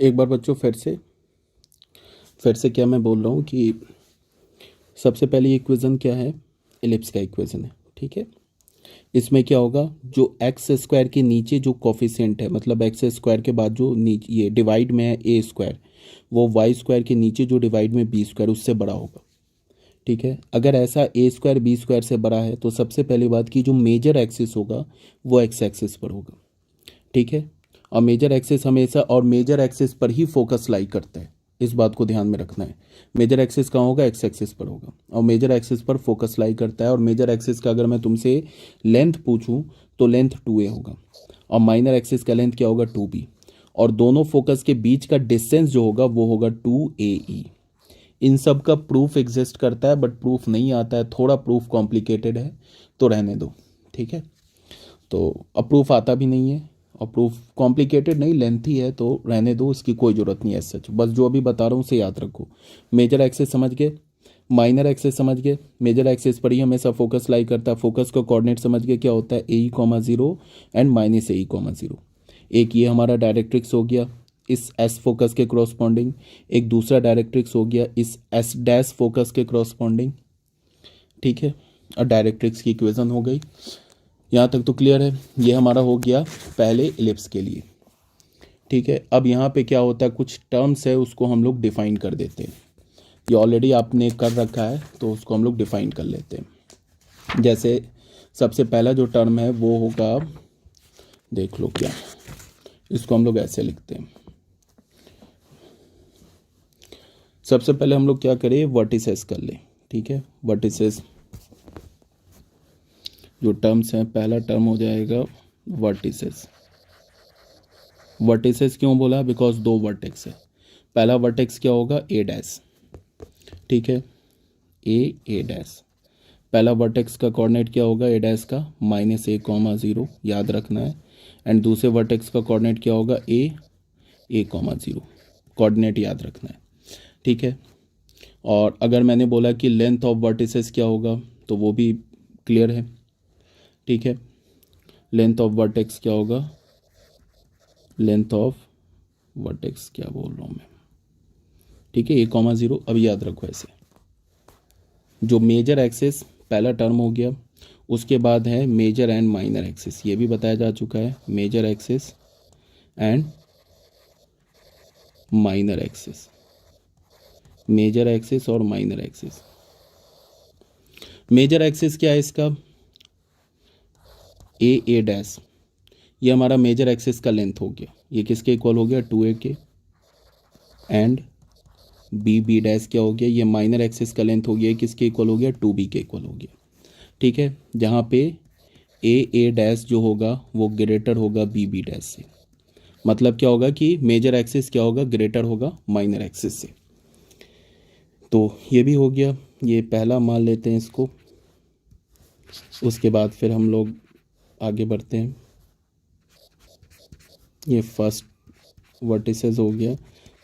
एक बार बच्चों फिर से क्या मैं बोल रहा हूँ कि सबसे पहले इक्वेशन क्या है, एलिप्स का इक्वेशन है। ठीक है, इसमें क्या होगा, जो एक्स स्क्वायर के नीचे जो कोफिशिएंट है, मतलब एक्स स्क्वायर के बाद जो नीचे ये डिवाइड में है ए स्क्वायर, वो वाई स्क्वायर के नीचे जो डिवाइड में बी स्क्वायर उससे बड़ा होगा। ठीक है, अगर ऐसा ए स्क्वायर बी स्क्वायर से बड़ा है तो सबसे पहली बात की जो मेजर एक्सिस होगा वो एक्स एक्सिस पर होगा। ठीक है, और मेजर एक्सिस हमेशा और मेजर एक्सिस पर ही फोकस लाई करता है, इस बात को ध्यान में रखना है। मेजर एक्सिस कहाँ होगा, एक्स एक्सिस पर होगा, और मेजर एक्सिस पर फोकस लाई करता है। और मेजर एक्सिस का अगर मैं तुमसे लेंथ पूछूं तो लेंथ 2a होगा, और माइनर एक्सिस का लेंथ क्या होगा, 2b, और दोनों फोकस के बीच का डिस्टेंस जो होगा वो होगा 2ae। इन सब का प्रूफ एग्जिस्ट करता है, बट प्रूफ नहीं आता है, थोड़ा प्रूफ कॉम्प्लिकेटेड है तो रहने दो। ठीक है, तो अब प्रूफ आता भी नहीं है और प्रूफ कॉम्प्लिकेटेड नहीं, लेंथी है तो रहने दो, इसकी कोई ज़रूरत नहीं है सच। बस जो अभी बता रहा हूँ उसे याद रखो। मेजर एक्सिस समझ गए, माइनर एक्सिस समझ गए, मेजर एक्सिस पर ही हमेशा फोकस लाई करता है। फोकस का कोऑर्डिनेट समझ गए क्या होता है, ए,0 एंड -a,0। एक ये हमारा डायरेक्ट्रिक्स हो गया इस एस फोकस के क्रॉसपॉन्डिंग, एक दूसरा डायरेक्ट्रिक्स हो गया इस एस डैश फोकस के क्रॉसपॉन्डिंग। ठीक है, और डायरेक्ट्रिक्स की इक्वेशन हो गई। यहाँ तक तो क्लियर है, ये हमारा हो गया पहले इलिप्स के लिए। ठीक है, अब यहाँ पे क्या होता है, कुछ टर्म्स है उसको हम लोग डिफाइन कर देते हैं। ये ऑलरेडी आपने कर रखा है तो उसको हम लोग डिफाइन कर लेते हैं। जैसे सबसे पहला जो टर्म है वो होगा, देख लो क्या, इसको हम लोग ऐसे लिखते हैं। सबसे पहले हम लोग क्या करें, वर्टिसेस कर लें। ठीक है, वर्टिसेस जो टर्म्स हैं, पहला टर्म हो जाएगा वर्टिसेस। वर्टिसेस क्यों बोला, बिकॉज दो वर्टेक्स है। पहला वर्टेक्स क्या होगा, ए डैश। ठीक है, ए डैश। पहला वर्टेक्स का कोऑर्डिनेट क्या होगा, ए डैश का -a,0 याद रखना है। एंड दूसरे वर्टेक्स का कोऑर्डिनेट क्या होगा, a,0 कोऑर्डिनेट याद रखना है। ठीक है, और अगर मैंने बोला कि लेंथ ऑफ वर्टिसेस क्या होगा तो वो भी क्लियर है। ठीक है, लेंथ ऑफ वर्टेक्स क्या होगा, लेंथ ऑफ वर्टेक्स क्या बोल रहा हूँ मैं। ठीक है, a,0 अब याद रखो ऐसे। जो मेजर एक्सिस पहला टर्म हो गया, उसके बाद है मेजर एंड माइनर एक्सिस, ये भी बताया जा चुका है, major axis and minor axis, major axis और माइनर एक्सिस। मेजर एक्सिस क्या है इसका, ए डैश, ये हमारा मेजर एक्सिस का लेंथ हो गया, ये किसके इक्वल हो गया, 2a के। एंड बी डैश क्या हो गया, ये माइनर एक्सिस का लेंथ हो गया, किसके इक्वल हो गया, 2b के इक्वल हो गया। ठीक है, जहाँ पे ए डैश जो होगा वो ग्रेटर होगा बी डैश से, मतलब क्या होगा कि मेजर एक्सिस क्या होगा, ग्रेटर होगा माइनर एक्सिस से। तो ये भी हो गया, ये पहला मान लेते हैं इसको। उसके बाद फिर हम लोग आगे बढ़ते हैं। ये फर्स्ट वर्टिसेस हो गया,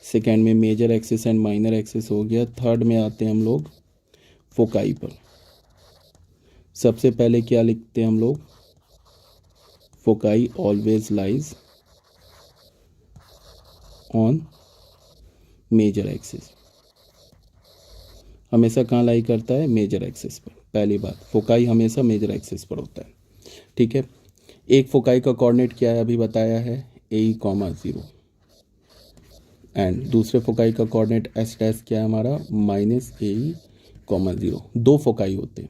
सेकेंड में major axis and minor axis हो गया, थर्ड में आते हैं हम लोग फोकाई पर। सबसे पहले क्या लिखते हैं हम लोग, foci always lies on major axis, हमेशा कहाँ लाई करता है, मेजर एक्सिस पर। पहली बात, फोकाई हमेशा मेजर एक्सिस पर होता है। ठीक है, एक फोकाई का कोऑर्डिनेट क्या है, अभी बताया है, a,0, एंड दूसरे फोकाई का कोऑर्डिनेट एस डैश क्या है हमारा, -a,0। दो फोकाई होते हैं।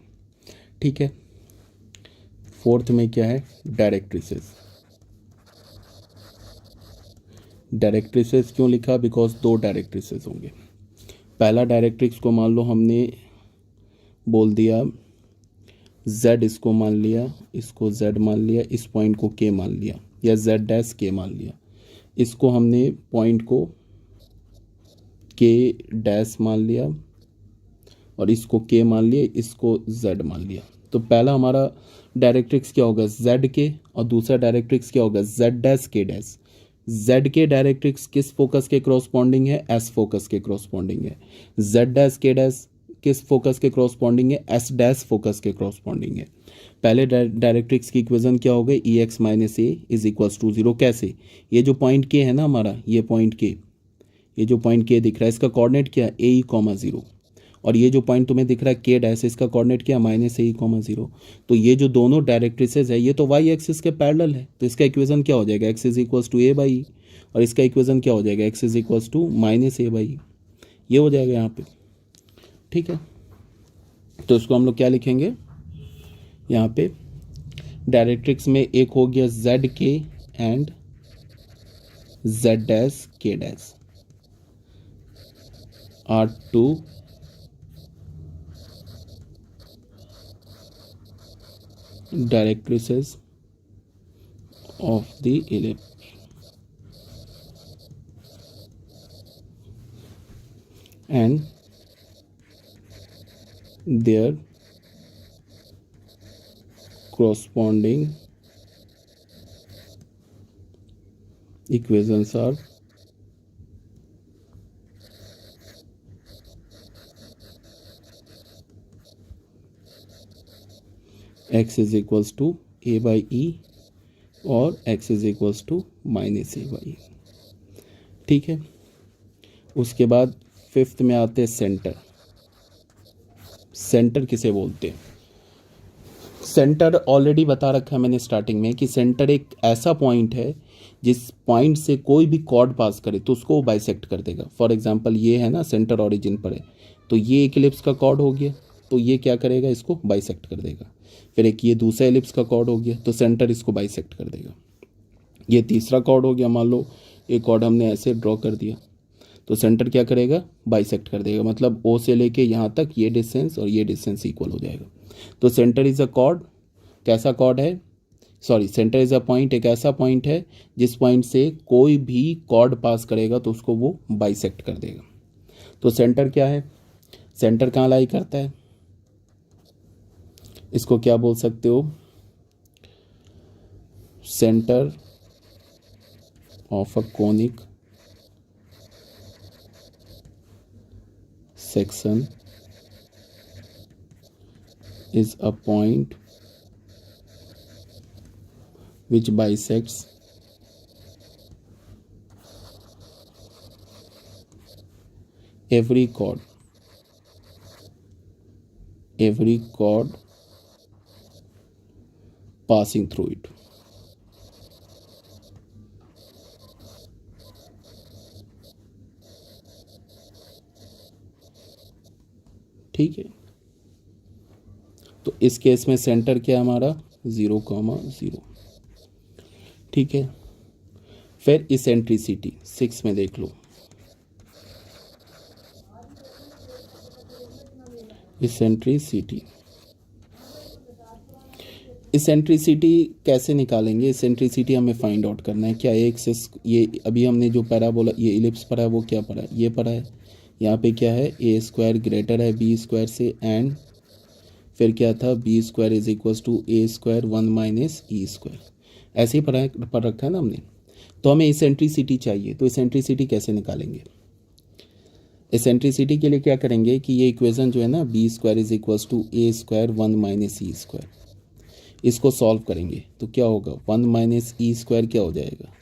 ठीक है, फोर्थ में क्या है, डायरेक्ट्रिसेस। डायरेक्ट्रिसेस क्यों लिखा, बिकॉज दो डायरेक्ट्रिसेस होंगे। पहला डायरेक्ट्रिक्स को मान लो हमने बोल दिया z, इसको मान लिया, इसको z मान लिया, इस पॉइंट को k मान लिया, या z डैश k मान लिया। इसको हमने पॉइंट को k डैश मान लिया और इसको k मान लिया, इसको z मान लिया। तो पहला हमारा डायरेक्ट्रिक्स क्या होगा, z के, और दूसरा डायरेक्ट्रिक्स क्या होगा, z dash k dash. z के डायरेक्ट्रिक्स किस फोकस के क्रॉसपॉन्डिंग है, s फोकस के क्रॉसपॉन्डिंग है। z डैश k डैश किस फोकस के क्रॉसपॉन्डिंग है, एस डैश फोकस के क्रॉसपॉन्डिंग है। पहले डायरेक्ट्रिक्स की इक्वेशन क्या हो गई, e x - a is equals to 0। कैसे, ये जो पॉइंट के है ना हमारा, ये पॉइंट के, ये जो पॉइंट के दिख रहा है इसका कोऑर्डिनेट क्या है ए ई कॉमा 0, और ये जो पॉइंट तुम्हें दिख रहा है के डैश इसका कोऑर्डिनेट क्या माइनस ए ई कॉमा 0। तो ये जो दोनों डायरेक्ट्रिसेस है ये तो वाई एक्सिस के पैरेलल है, तो इसका इक्वेशन क्या हो जाएगा x is equals to a by e, और इसका इक्वेशन क्या हो जाएगा x is equals to minus a by e, ये हो जाएगा यहाँ पे। ठीक है, तो इसको हम लोग क्या लिखेंगे यहाँ पे, डायरेक्ट्रिक्स में एक हो गया Z K and Z dash K dash are two directrices of the ellipse and their corresponding equations are x is equals to a by e और x is equals to minus a by. ठीक है, उसके बाद fifth में आते हैं centre. Centre किसे बोलते हैं? सेंटर ऑलरेडी बता रखा है मैंने स्टार्टिंग में कि सेंटर एक ऐसा पॉइंट है जिस पॉइंट से कोई भी कॉर्ड पास करे तो उसको बाइसेक्ट कर देगा। फॉर एग्जांपल ये है ना, सेंटर ओरिजिन पर है, तो ये एक एलिप्स का कॉर्ड हो गया, तो ये क्या करेगा इसको बाइसेक्ट कर देगा। फिर एक ये दूसरा एलिप्स का कॉर्ड हो गया, तो सेंटर इसको बाइसेक्ट कर देगा। ये तीसरा कॉर्ड हो गया, मान लो एक कॉर्ड हमने ऐसे ड्रॉ कर दिया, तो सेंटर क्या करेगा बाइसेक्ट कर देगा, मतलब ओ से लेके यहाँ तक ये डिस्टेंस और ये डिस्टेंस इक्वल हो जाएगा। तो सेंटर इज़ अ कॉर्ड, कैसा कॉर्ड है, sorry centre is a point, एक ऐसा पॉइंट है जिस पॉइंट से कोई भी कॉर्ड पास करेगा तो उसको वो बाइसेक्ट कर देगा। तो सेंटर क्या है, सेंटर कहाँ लाई करता है, इसको क्या बोल सकते हो, centre of a conic section is a point which bisects every chord passing through it। ठीक है, तो इस केस में सेंटर क्या है हमारा 0,0। ठीक है, फिर इसेंट्रिसिटी 6 में देख लो, इसेंट्रिसिटी। इसेंट्रिसिटी कैसे निकालेंगे, इसेंट्रिसिटी हमें फाइंड आउट करना है। क्या एक से ये अभी हमने जो पैराबोला ये इलिप्स पढ़ा है वो क्या पढ़ा है, ये पढ़ा है। यहाँ पे क्या है ए स्क्वायर ग्रेटर है बी स्क्वायर से, एंड फिर क्या था B square is equals to A square 1 minus E square, ऐसे ही पढ़ रखा है ना हमने। तो हमें इसेंट्रिसिटी चाहिए, तो इसेंट्रिसिटी कैसे निकालेंगे, इसेंट्रिसिटी के लिए क्या करेंगे कि ये इक्वेशन जो है ना B square is equals to A square 1 minus E square, इसको सॉल्व करेंगे तो क्या होगा 1 माइनस ई स्क्वायर क्या हो जाएगा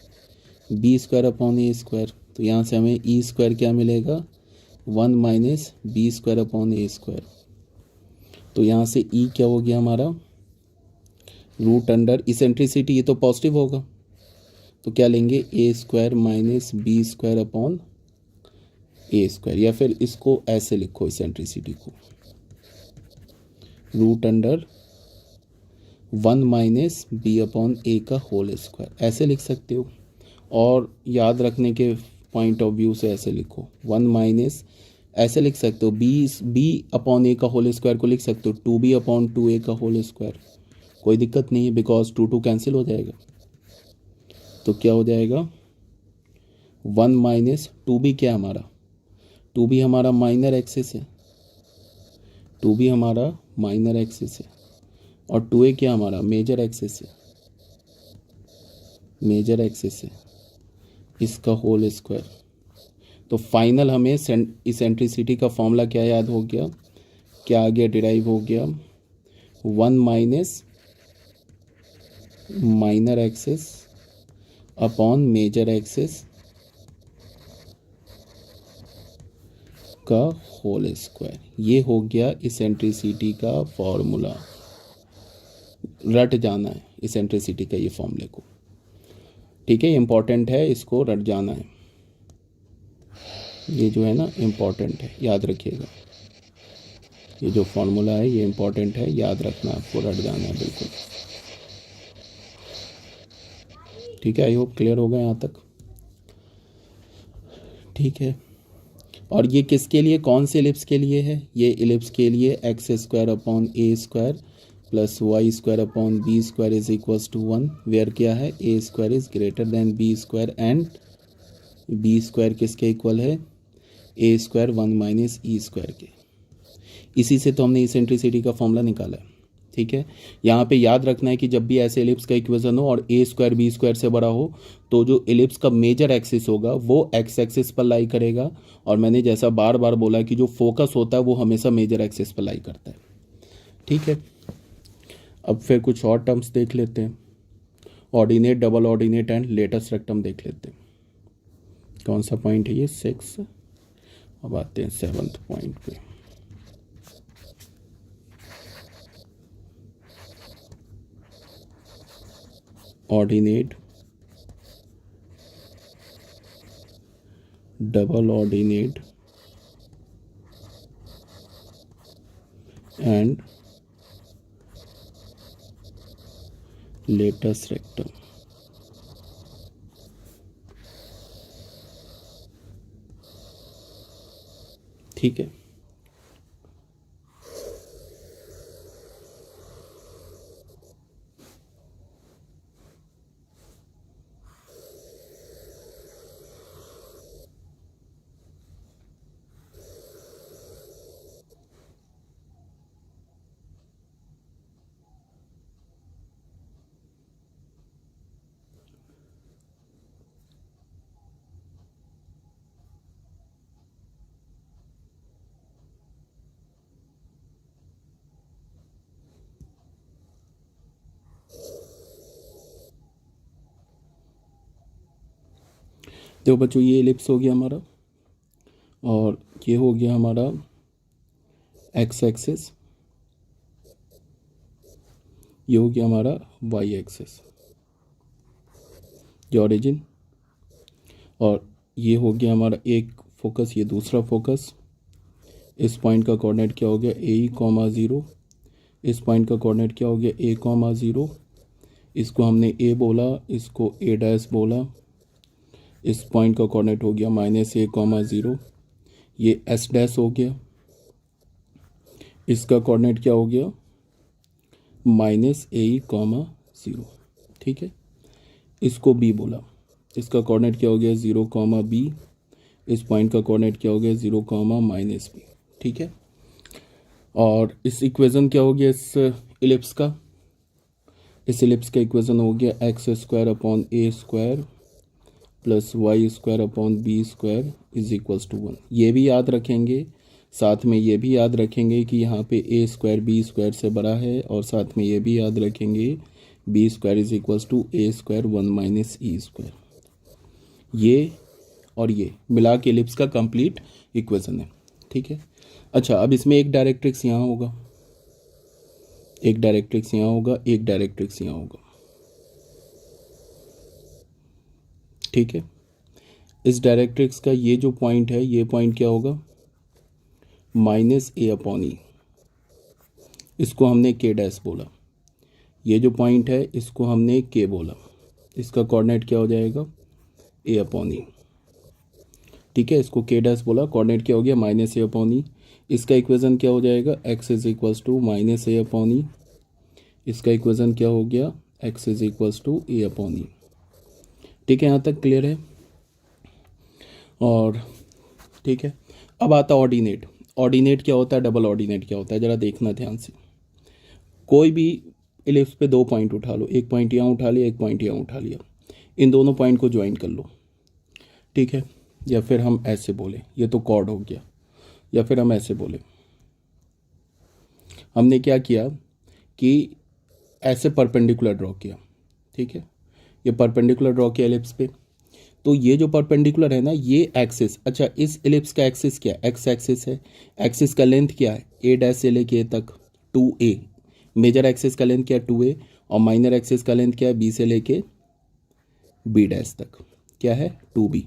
बी स्क्वायर अपॉन ए स्क्वायर। तो यहाँ से हमें ई स्क्वायर क्या मिलेगा 1 माइनस बी स्क्वायर अपॉन ए स्क्वायर। तो यहाँ से ई क्या हो गया हमारा रूट अंडर इसेंट्रिसिटी, ये तो पॉजिटिव होगा तो क्या लेंगे a square minus b square upon A square, या फिर इसको ऐसे लिखो इसेंट्रिसिटी को root under 1 minus b upon a का होल स्क्वायर, ऐसे लिख सकते हो। और याद रखने के पॉइंट ऑफ व्यू से ऐसे लिखो 1 माइनस, ऐसे लिख सकते हो बी अपॉन ए का होल स्क्वायर को लिख सकते हो 2b अपॉन 2a का होल स्क्वायर, कोई दिक्कत नहीं है बिकॉज 2 कैंसिल हो जाएगा। तो क्या हो जाएगा 1 माइनस 2b क्या हमारा 2b हमारा माइनर एक्सिस है, 2b हमारा माइनर एक्सिस है, और 2a क्या हमारा मेजर एक्सिस है, मेजर एक्सिस है, इसका होल स्क्वायर। तो फाइनल हमें इसेंट्रिसिटी का फॉर्मूला क्या याद हो गया, क्या आ गया डिराइव हो गया 1 minus minor axis upon major axis का होल स्क्वायर। ये हो गया इसेंट्रिसिटी का फॉर्मूला। रट जाना है इसेंट्रिसिटी का ये फॉर्मूले को, ठीक है, इंपॉर्टेंट है, इसको रट जाना है। ये जो है ना इम्पॉर्टेंट है, याद रखिएगा। ये जो फॉर्मूला है ये इम्पॉर्टेंट है, याद रखना, आपको रट जाना है बिल्कुल, ठीक है। आई होप क्लियर होगा यहाँ तक, ठीक है। और ये किसके लिए, कौन से इलिप्स के लिए है? ये इलिप्स के लिए x square upon A square plus Y square upon B square is equals to 1, where क्या है, ए square is greater than b square and b square किसके इक्वल है, ए स्क्वायर 1 माइनस ई स्क्वायर के। इसी से तो हमने इसेंट्रिसिटी का फॉर्मूला निकाला है, ठीक है। यहाँ पे याद रखना है कि जब भी ऐसे एलिप्स का इक्वेशन हो और ए स्क्वायर बी स्क्वायर से बड़ा हो तो जो एलिप्स का मेजर एक्सिस होगा वो एक्स एक्सिस पर लाई करेगा, और मैंने जैसा बार बार बोला कि जो फोकस होता है वो हमेशा मेजर एक्सिस पर लाई करता है, ठीक है। अब फिर कुछ और टर्म्स देख लेते हैं, ordinate, double ordinate and latus rectum देख लेते हैं। कौन सा पॉइंट है ये, 6। अब आते हैं 7th पॉइंट पे। Ordinate, double ordinate and latus rectum. ठीक है, देखो बच्चों, ये एलिप्स हो गया हमारा, और ये हो गया हमारा एक्स एक्सिस, ये हो गया हमारा वाई एक्सिस, ये ओरिजिन, और ये हो गया हमारा एक फोकस, ये दूसरा फोकस। इस पॉइंट का कोऑर्डिनेट क्या हो गया, ए कॉमा 0। इस पॉइंट का कोऑर्डिनेट क्या हो गया, ए कॉमा 0। इसको हमने ए बोला, इसको ए डैश बोला। इस पॉइंट का कोऑर्डिनेट हो गया माइनस ए कॉमा 0, ये एस डैश हो गया। इसका कोऑर्डिनेट क्या हो गया, माइनस ए कॉमा 0, ठीक है। इसको बी बोला, इसका कोऑर्डिनेट क्या हो गया, 0 कॉमा बी। इस पॉइंट का कोऑर्डिनेट क्या हो गया, 0 कॉमा माइनस बी, ठीक है। और इस इक्वेशन क्या हो गया इस इलिप्स का, इस इलिप्स का इक्वेशन हो गया X square upon A square plus Y square upon B square is equals to 1। ये भी याद रखेंगे, साथ में ये भी याद रखेंगे कि यहाँ पे ए स्क्वायर बी स्क्वायर से बड़ा है, और साथ में ये भी याद रखेंगे B square is equals to A square 1 minus E square. ये और ये मिला के एलिप्स का कंप्लीट इक्वेशन है, ठीक है। अच्छा, अब इसमें एक डायरेक्ट्रिक्स यहाँ होगा, एक डायरेक्ट्रिक्स यहाँ होगा, एक डायरेक्ट्रिक्स यहाँ होगा, ठीक है। इस डायरेक्ट्रिक्स का ये जो पॉइंट है, ये पॉइंट क्या होगा, माइनस ए अपॉन ई। इसको हमने के डैश बोला। ये जो पॉइंट है इसको हमने के बोला। इसका कोऑर्डिनेट क्या हो जाएगा, ए अपॉन ई, ठीक है। इसको के डैश बोला, कोऑर्डिनेट क्या हो गया, माइनस ए अपॉन ई। इसका इक्वेशन क्या हो जाएगा, x is equals to minus a upon e. इसका इक्वेशन क्या हो गया, x is equals to a upon e, ठीक है। यहाँ तक क्लियर है, और ठीक है। अब आता ऑर्डिनेट। ऑर्डिनेट क्या होता है, डबल ऑर्डिनेट क्या होता है, ज़रा देखना ध्यान से। कोई भी इलिप्स पे 2 पॉइंट उठा लो, एक पॉइंट यहाँ उठा लिया, एक पॉइंट यहाँ उठा लिया, इन दोनों पॉइंट को ज्वाइन कर लो, ठीक है। या फिर हम ऐसे बोले, ये तो कॉर्ड हो गया, या फिर हम ऐसे बोले, हमने क्या किया कि ऐसे परपेंडिकुलर ड्रॉ किया, ठीक है। ये परपेंडिकुलर ड्रॉ किया एलिप्स पे, तो ये जो परपेंडिकुलर है ना ये एक्सिस, अच्छा इस एलिप्स का एक्सिस क्या है, एक्स एक्सिस है। एक्सिस का लेंथ क्या है, ए डैश से लेके ए तक 2a। मेजर एक्सिस का लेंथ क्या है 2a, और माइनर एक्सिस का लेंथ क्या है बी से लेके बी डैश तक क्या है 2b।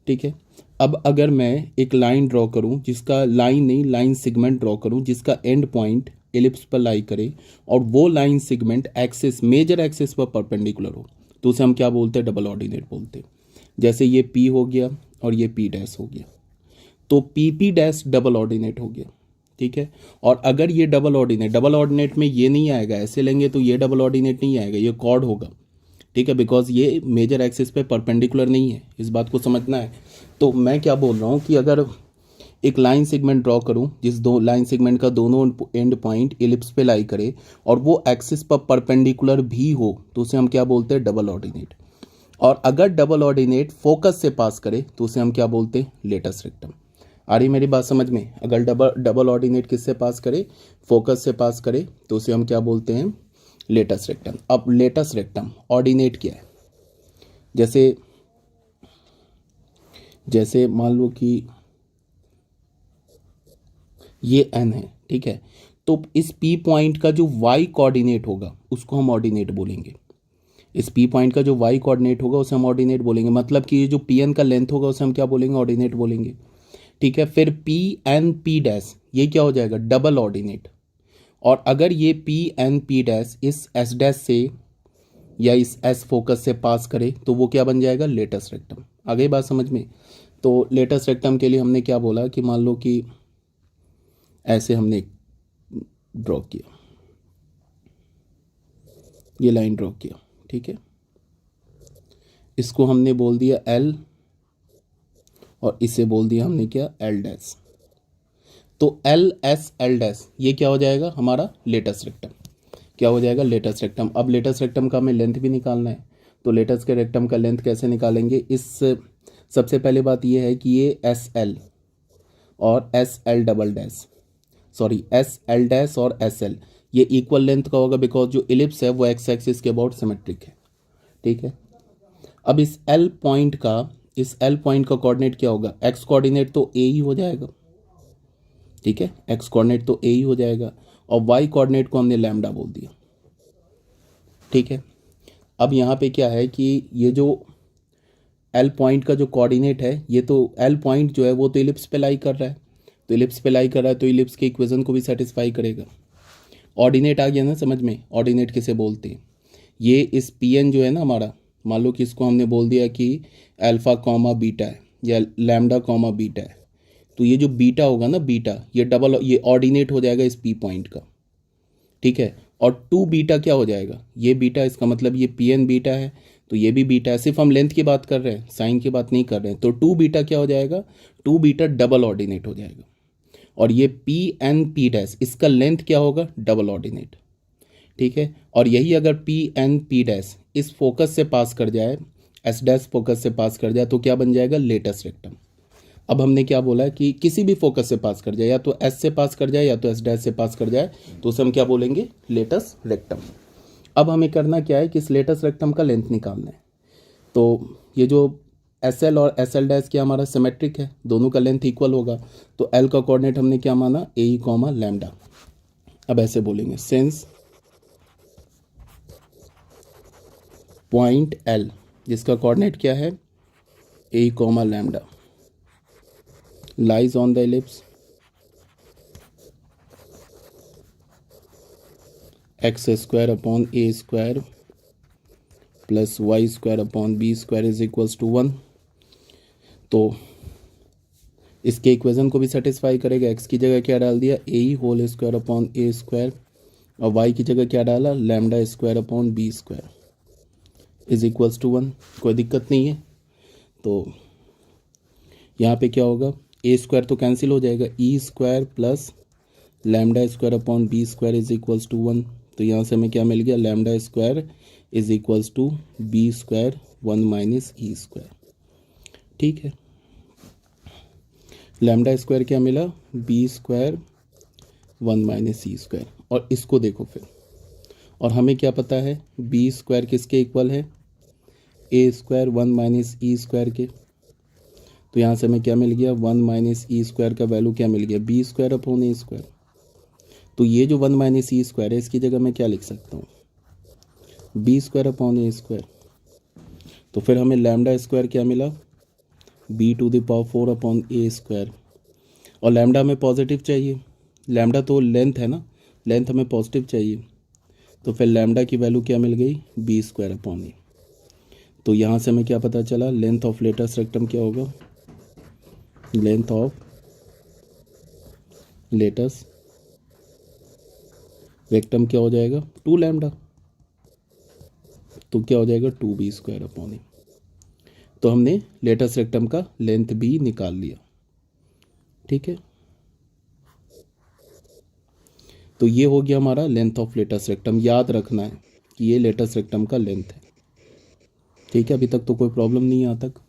ठीक है, अब अगर मैं एक लाइन ड्रॉ करूं, जिसका लाइन नहीं लाइन सेगमेंट ड्रॉ करूं, जिसका एंड पॉइंट एलिप्स पर लाई करे और वो line segment axis major axis पर परपेंडिकुलर हो, तो उसे हम क्या बोलते हैं, डबल ऑर्डिनेट बोलते हैं। जैसे ये P हो गया और ये P डैश हो गया, तो PP डैश डबल ऑर्डिनेट हो गया। ठीक है, और अगर ये डबल ऑर्डिनेट में ये नहीं आएगा, ऐसे लेंगे तो ये डबल ऑर्डिनेट नहीं आएगा, ये कॉर्ड होगा। ठीक है, बिकॉज ये मेजर एक्सिस पे परपेंडिकुलर नहीं है, इस बात को समझना है। तो मैं क्या बोल रहा हूँ कि अगर एक लाइन सेगमेंट ड्रॉ करूं, जिस दो लाइन सेगमेंट का दोनों एंड पॉइंट एलिप्स पे लाई करे और वो एक्सिस पर परपेंडिकुलर भी हो, तो उसे हम क्या बोलते हैं, डबल ऑर्डिनेट। और अगर डबल ऑर्डिनेट फोकस से पास करे तो उसे हम क्या बोलते हैं, लेटस रेक्टम। आ रही मेरी बात समझ में? अगर डबल ऑर्डिनेट किससे पास करे, फोकस से पास करे, तो उसे हम क्या बोलते हैं, लेटस रेक्टम। अब लेटस रेक्टम ऑर्डिनेट क्या है, जैसे मान लो कि ये n है। ठीक है, तो इस P पॉइंट का जो y कोऑर्डिनेट होगा उसको हम ऑर्डिनेट बोलेंगे। इस P पॉइंट का जो y कोऑर्डिनेट होगा उसे हम ऑर्डिनेट बोलेंगे, मतलब कि ये जो Pn का लेंथ होगा उसे हम क्या बोलेंगे, ऑर्डिनेट बोलेंगे। ठीक है, फिर P डैश ये क्या हो जाएगा, डबल ऑर्डिनेट। और अगर ये P डैश इस S डैश से या इस S फोकस से पास करे तो वो क्या बन जाएगा, लेटस रेक्टम। आ गई बात समझ में? तो लेटस रेक्टम के लिए हमने क्या बोला कि मान लो कि ऐसे हमने ड्रॉ किया, ये लाइन ड्रॉ किया। ठीक है, इसको हमने बोल दिया L और इसे बोल दिया हमने क्या, L डैश। तो L डैश ये क्या हो जाएगा, हमारा लेटस रेक्टम। क्या हो जाएगा, लेटस रेक्टम। अब लेटस रेक्टम का हमें लेंथ भी निकालना है, तो लेटस के रेक्टम का लेंथ कैसे निकालेंगे, इस सबसे पहले बात ये है कि ये SL और SL double dash, sorry SL dash और SL ये इक्वल लेंथ का होगा, बिकॉज जो इलिप्स है वो एक्स एक्सिस के अबाउट सिमेट्रिक है। ठीक है, अब इस L पॉइंट का कोऑर्डिनेट क्या होगा, x कोऑर्डिनेट तो a ही हो जाएगा। ठीक है, x कोऑर्डिनेट तो a ही हो जाएगा, और y कोऑर्डिनेट को हमने लैम्डा बोल दिया। ठीक है, अब यहाँ पे क्या है कि ये जो L पॉइंट का जो कोऑर्डिनेट है, ये तो L पॉइंट जो है वो तो इलिप्स पे लाई कर रहा है, तो इलिप्स पे लाई कर रहा है तो इलिप्स के इक्वेशन को भी सेटिस्फाई करेगा। ऑर्डिनेट आ गया ना समझ में, ऑर्डिनेट किसे बोलते हैं, ये इस Pn जो है ना हमारा, मान लो कि इसको हमने बोल दिया कि अल्फा कॉमा बीटा है या लैम्डा कॉमा बीटा है, तो ये जो बीटा होगा ना, बीटा ये ऑर्डिनेट हो जाएगा इस P पॉइंट का। ठीक है, और 2 बीटा क्या हो जाएगा, ये बीटा, इसका मतलब ये Pn बीटा है तो ये भी बीटा है। सिर्फ हम लेंथ की बात कर रहे हैं, साइन की बात नहीं कर रहे हैं। तो 2 बीटा क्या हो जाएगा, 2 बीटा डबल ऑर्डिनेट हो जाएगा। और ये P डैश इसका लेंथ क्या होगा, डबल ऑर्डिनेट। ठीक है, और यही अगर P डैश इस फोकस से पास कर जाए, S डैश फोकस से पास कर जाए, तो क्या बन जाएगा, लेटस रेक्टम। अब हमने क्या बोला है कि किसी भी फोकस से पास कर जाए, या तो S से पास कर जाए या तो S डैश से पास कर जाए, तो उसे हम क्या बोलेंगे, लेटस रेक्टम। अब हमें करना क्या है कि इस लेटस रेक्टम का लेंथ निकालना है। तो ये जो SL और SL डैश क्या हमारा सिमेट्रिक है, दोनों का लेंथ इक्वल होगा, तो L का कोऑर्डिनेट हमने क्या माना, ए कॉमा लैम्डा। अब ऐसे बोलेंगे, सिंस पॉइंट L जिसका कोऑर्डिनेट क्या है, a comma lambda, lies on the ellipse x square upon A square plus Y square upon B square is equals to 1। तो इसके इक्वेशन को भी सेटिस्फाई करेगा। एक्स की जगह क्या डाल दिया, ए ही होल स्क्वायर अपॉन ए स्क्वायर, और वाई की जगह क्या डाला, lambda square upon B square is equals to 1। कोई दिक्कत नहीं है। तो यहाँ पे क्या होगा, ए स्क्वायर तो कैंसिल हो जाएगा, e square plus lambda square upon B square is equals to 1। तो यहाँ से हमें क्या मिल गया, lambda square is equals to b square 1 minus E square. ठीक है, लैम्डा स्क्वायर क्या मिला, बी स्क्वायर 1 माइनस ई स्क्वायर। और इसको देखो फिर, और हमें क्या पता है, बी स्क्वायर किसके इक्वल है, ए स्क्वायर 1 माइनस ई स्क्वायर के, तो यहाँ से हमें क्या मिल गया 1 माइनस ई स्क्वायर का वैल्यू क्या मिल गया बी स्क्वायर अपॉन ए स्क्वायर। तो ये जो 1 माइनस ई स्क्वायर है इसकी जगह मैं क्या लिख सकता हूँ बी स्क्वायर अपॉन ए स्क्वायर। तो फिर हमें लैम्डा स्क्वायर क्या मिला B to the power 4 upon A square, और लैम्डा हमें पॉजिटिव चाहिए, लैम्डा तो लेंथ है ना, लेंथ हमें पॉजिटिव चाहिए, तो फिर लैम्डा की वैल्यू क्या मिल गई बी स्क्वायर अपॉन ए। तो यहाँ से हमें क्या पता चला लेंथ ऑफ लेटेस्ट रेक्टम क्या होगा, लेंथ ऑफ लेटेस्ट रेक्टम क्या हो जाएगा 2 लैम्डा, तो क्या हो जाएगा 2b स्क्वायर अपॉन ए। तो हमने लेटेस्ट रेक्टम का लेंथ भी निकाल लिया। ठीक है, तो ये हो गया हमारा लेंथ ऑफ लेटेस्ट रेक्टम। याद रखना है कि ये लेटेस्ट रेक्टम का लेंथ है। ठीक है, अभी तक तो कोई प्रॉब्लम नहीं है यहाँ तक।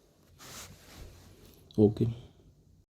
ओके।